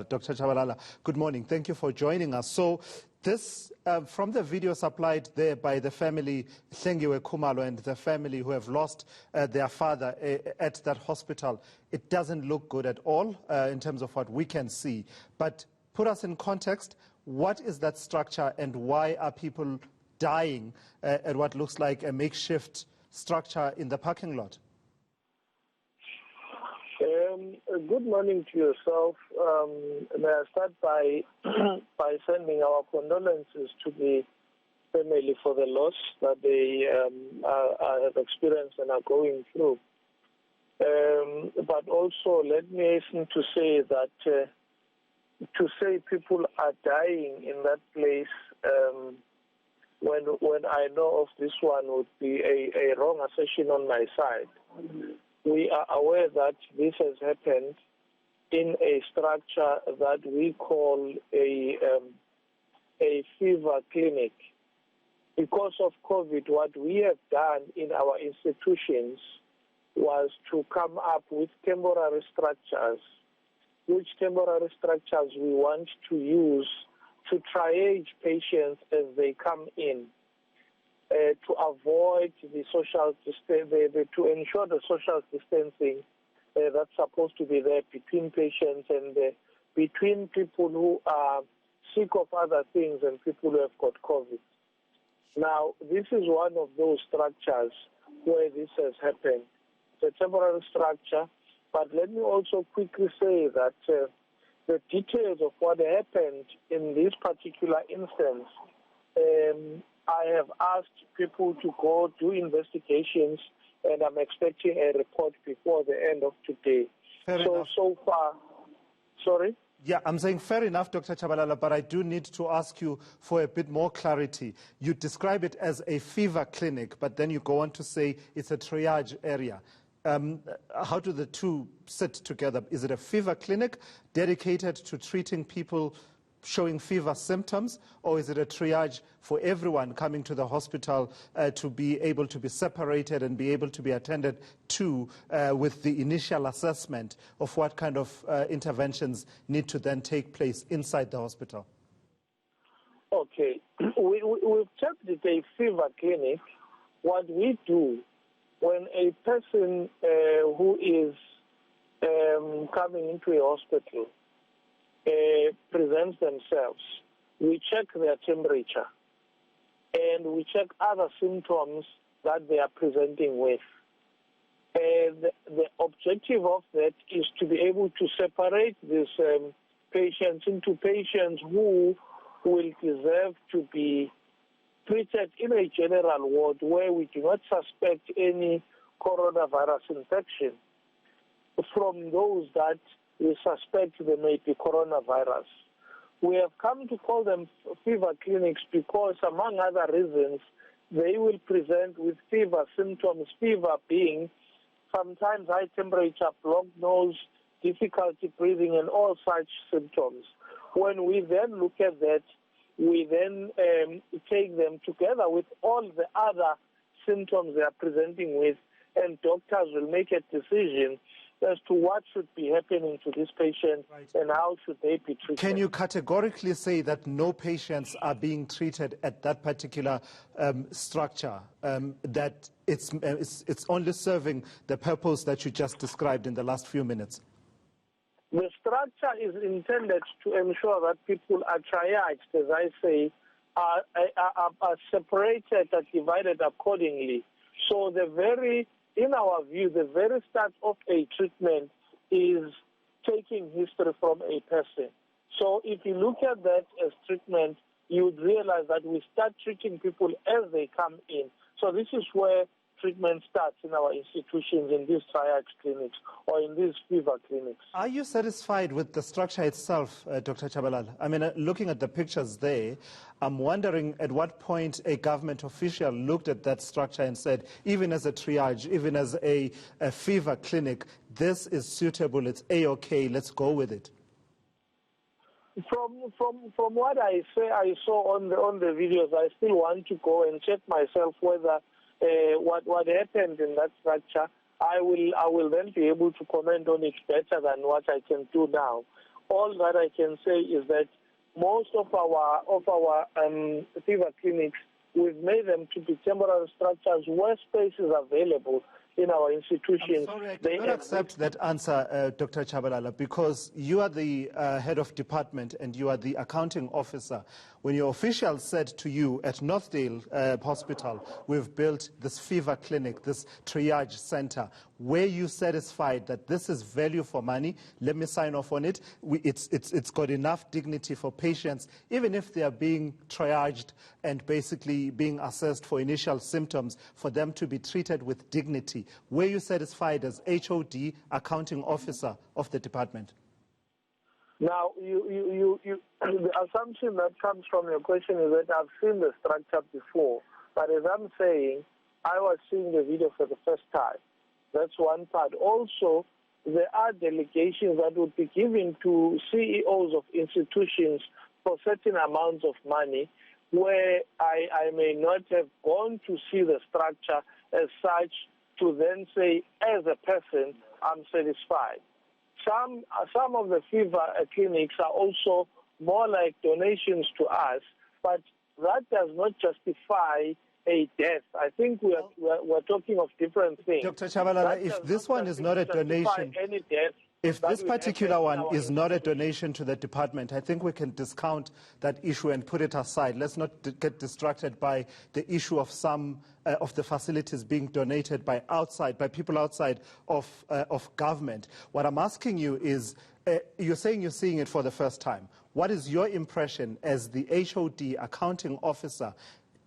Dr. Chabalala. Good morning. Thank you for joining us. So this, from the video supplied there by the family, Hlengiwe Khumalo and the family who have lost their father at that hospital, it doesn't look good at all in terms of what we can see. But put us in context, what is that structure and why are people dying at what looks like a makeshift structure in the parking lot? Good morning to yourself. May I start by by sending our condolences to the family for the loss that they have experienced and are going through. But also, let me hasten to say that to say people are dying in that place when I know of this one would be a wrong assertion on my side. We are aware that this has happened in a structure that we call a fever clinic. Because of COVID, what we have done in our institutions was to come up with temporary structures, which temporary structures we want to use to triage patients as they come in. To avoid the social to ensure the social distancing that's supposed to be there between patients and between people who are sick of other things and people who have got COVID. Now, this is one of those structures where this has happened. It's a temporary structure, but let me also quickly say that the details of what happened in this particular instance, I have asked people to go do investigations, and I'm expecting a report before the end of today. So far, sorry? Yeah, I'm saying fair enough, Dr. Chabalala, but I do need to ask you for a bit more clarity. You describe it as a fever clinic, but then you go on to say it's a triage area. How do the two sit together? Is it a fever clinic dedicated to treating people showing fever symptoms, or is it a triage for everyone coming to the hospital to be able to be separated and be able to be attended to with the initial assessment of what kind of interventions need to then take place inside the hospital? Okay. We've checked it a fever clinic. What we do when a person who is coming into a hospital presents themselves, we check their temperature and we check other symptoms that they are presenting with. And the objective of that is to be able to separate these patients into patients who will deserve to be treated in a general ward where we do not suspect any coronavirus infection from those that we suspect there may be coronavirus. We have come to call them fever clinics because, among other reasons, they will present with fever symptoms, fever being sometimes high temperature, blocked nose, difficulty breathing, and all such symptoms. When we then look at that, we then take them together with all the other symptoms they are presenting with, and doctors will make a decision as to what should be happening to this patient and how should they be treated. Can you categorically say that no patients are being treated at that particular structure, that it's only serving the purpose that you just described in the last few minutes? The structure is intended to ensure that people are triaged, as I say, are separated, are divided accordingly. So in our view, the very start of a treatment is taking history from a person. So if you look at that as treatment, you would realize that we start treating people as they come in. So this is where treatment starts in our institutions, in these triage clinics or in these fever clinics. Are you satisfied with the structure itself, Dr. Chabalala? I mean, looking at the pictures there, I'm wondering at what point a government official looked at that structure and said, even as a triage, even as a fever clinic, this is suitable, it's A-OK, let's go with it. From what I saw on the videos, I still want to go and check myself whether what happened in that structure. I will then be able to comment on it better than what I can do now. all that I can say is that most of our fever clinics, we've made them to be temporary structures where space is available in our institutions. I'm sorry, I cannot accept that answer, Dr. Chabalala, because you are the head of department and you are the accounting officer. When your officials said to you at Northdale Hospital, we've built this fever clinic, this triage center, were you satisfied that this is value for money? Let me sign off on it. It's got enough dignity for patients, even if they are being triaged and basically being assessed for initial symptoms, for them to be treated with dignity. Were you satisfied as HOD, accounting officer of the department? Now, the assumption that comes from your question is that I've seen the structure before, but as I'm saying, I was seeing the video for the first time. That's one part. Also, there are delegations that would be given to CEOs of institutions for certain amounts of money where I may not have gone to see the structure as such to then say, as a person, I'm satisfied. Some of the fever clinics are also more like donations to us, but that does not justify a death. I think we're talking of different things. Dr. Chabalala, if this one is not a donation, any death, if this particular one is not a donation to the department, I think we can discount that issue and put it aside. Let's not get distracted by the issue of some of the facilities being donated by people outside of government. What I'm asking you is, you're saying you're seeing it for the first time. What is your impression as the HOD accounting officer,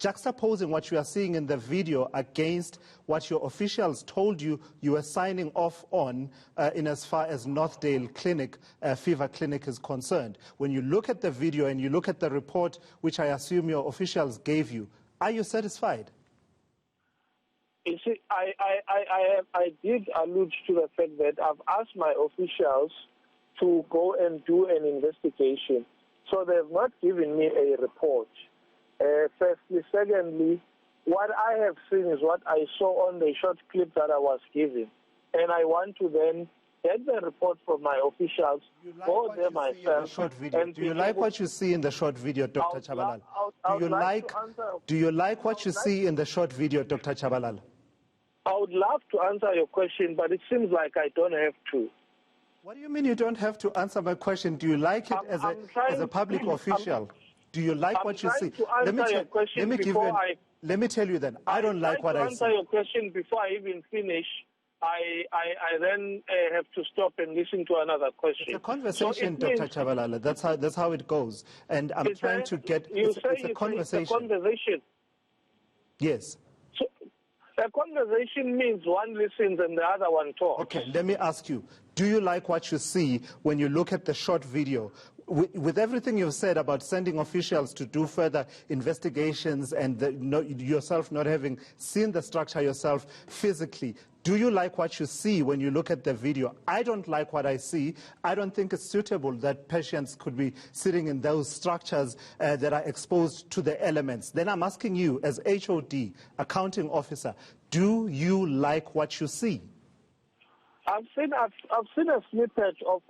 juxtaposing what you are seeing in the video against what your officials told you you were signing off on in as far as Northdale Clinic, fever clinic is concerned? When you look at the video and you look at the report, which I assume your officials gave you, are you satisfied? You see, I did allude to the fact that I've asked my officials to go and do an investigation. So they have not given me a report. Firstly. Secondly, what I have seen is what I saw on the short clip that I was given. And I want to then get the report from my officials, go there myself. Do you like what you see in the short video, Dr. Chabalala? Do you like what you see in the short video, Dr. Chabalala? I would love to answer your question, but it seems like I don't have to. What do you mean you don't have to answer my question? Do you like it as a public official? Do you like what you see? Let me tell you then, I don't like what I see. To answer your question before I even finish, I then have to stop and listen to another question. It's a conversation, so Dr. Chabalala. That's how it goes. And I'm trying to get... It's a conversation. It's a conversation. Yes. So, a conversation means one listens and the other one talks. Okay, let me ask you, do you like what you see when you look at the short video? With everything you've said about sending officials to do further investigations and yourself not having seen the structure yourself physically, do you like what you see when you look at the video? I don't like what I see. I don't think it's suitable that patients could be sitting in those structures that are exposed to the elements. Then I'm asking you, as HOD, accounting officer, do you like what you see? I've seen a snippet of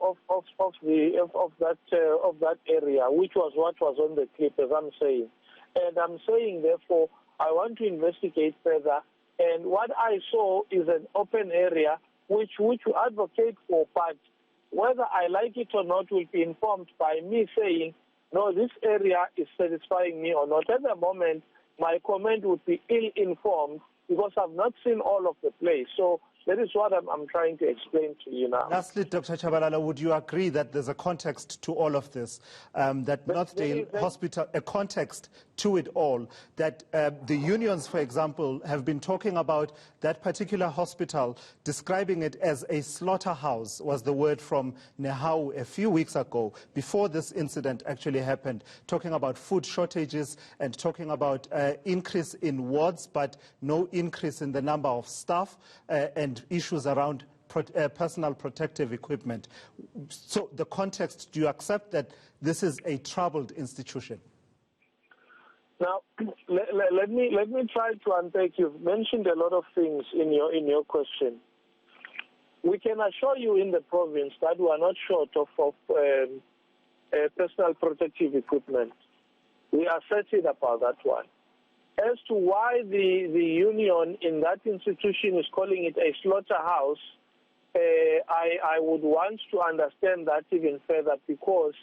that area, which was what was on the clip, as I'm saying, and I'm saying therefore I want to investigate further. And what I saw is an open area which we advocate for, but whether I like it or not will be informed by me saying, no, this area is satisfying me or not. At the moment, my comment would be ill-informed because I've not seen all of the place. So that is what I'm trying to explain to you now. Lastly, Dr. Chabalala, would you agree that there's a context to all of this, that Northdale Hospital, a context to it all, that the unions, for example, have been talking about that particular hospital, describing it as a slaughterhouse, was the word from Nehau a few weeks ago, before this incident actually happened, talking about food shortages and talking about increase in wards, but no increase in the number of staff and issues around personal protective equipment. So the context, do you accept that this is a troubled institution? Now, let me try to unpack. You've mentioned a lot of things in your question. We can assure you in the province that we are not short of personal protective equipment. We are certain about that one. As to why the union in that institution is calling it a slaughterhouse, I would want to understand that even further, because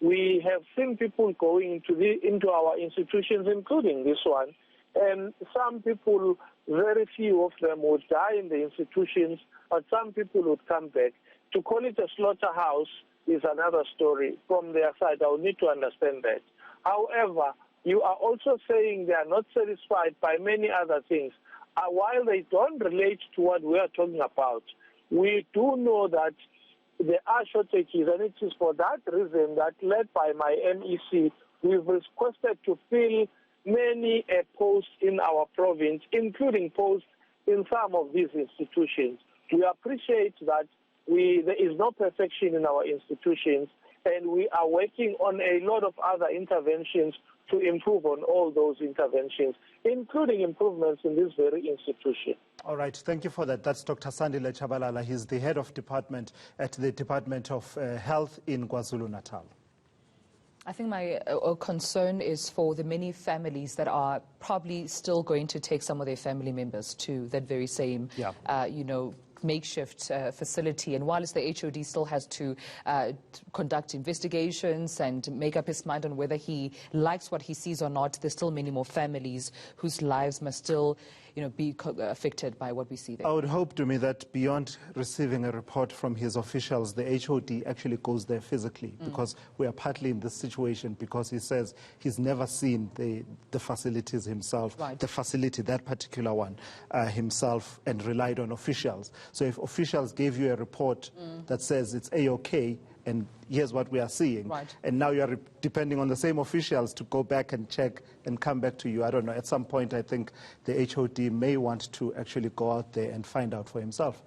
we have seen people going into our institutions, including this one, and some people, very few of them would die in the institutions, but some people would come back. To call it a slaughterhouse is another story from their side. I would need to understand that. However, you are also saying they are not satisfied by many other things. While they don't relate to what we are talking about, we do know that there are shortages, and it is for that reason that, led by my MEC, we've requested to fill many posts in our province, including posts in some of these institutions. We appreciate that there is no perfection in our institutions, and we are working on a lot of other interventions to improve on all those interventions, including improvements in this very institution. All right, thank you for that. That's Dr. Sandile Chabalala. He's the head of department at the Department of Health in KwaZulu-Natal. I think my concern is for the many families that are probably still going to take some of their family members to that very same, makeshift facility. And while the HOD still has to conduct investigations and make up his mind on whether he likes what he sees or not, there's still many more families whose lives must still be affected by what we see there. I would hope, to me, that beyond receiving a report from his officials, the HOD actually goes there physically, because we are partly in this situation because he says he's never seen the facilities himself, the facility, that particular one, himself, and relied on officials. So if officials gave you a report that says it's A-OK, and here's what we are seeing, and now you are depending on the same officials to go back and check and come back to you. I don't know. At some point, I think the HOD may want to actually go out there and find out for himself.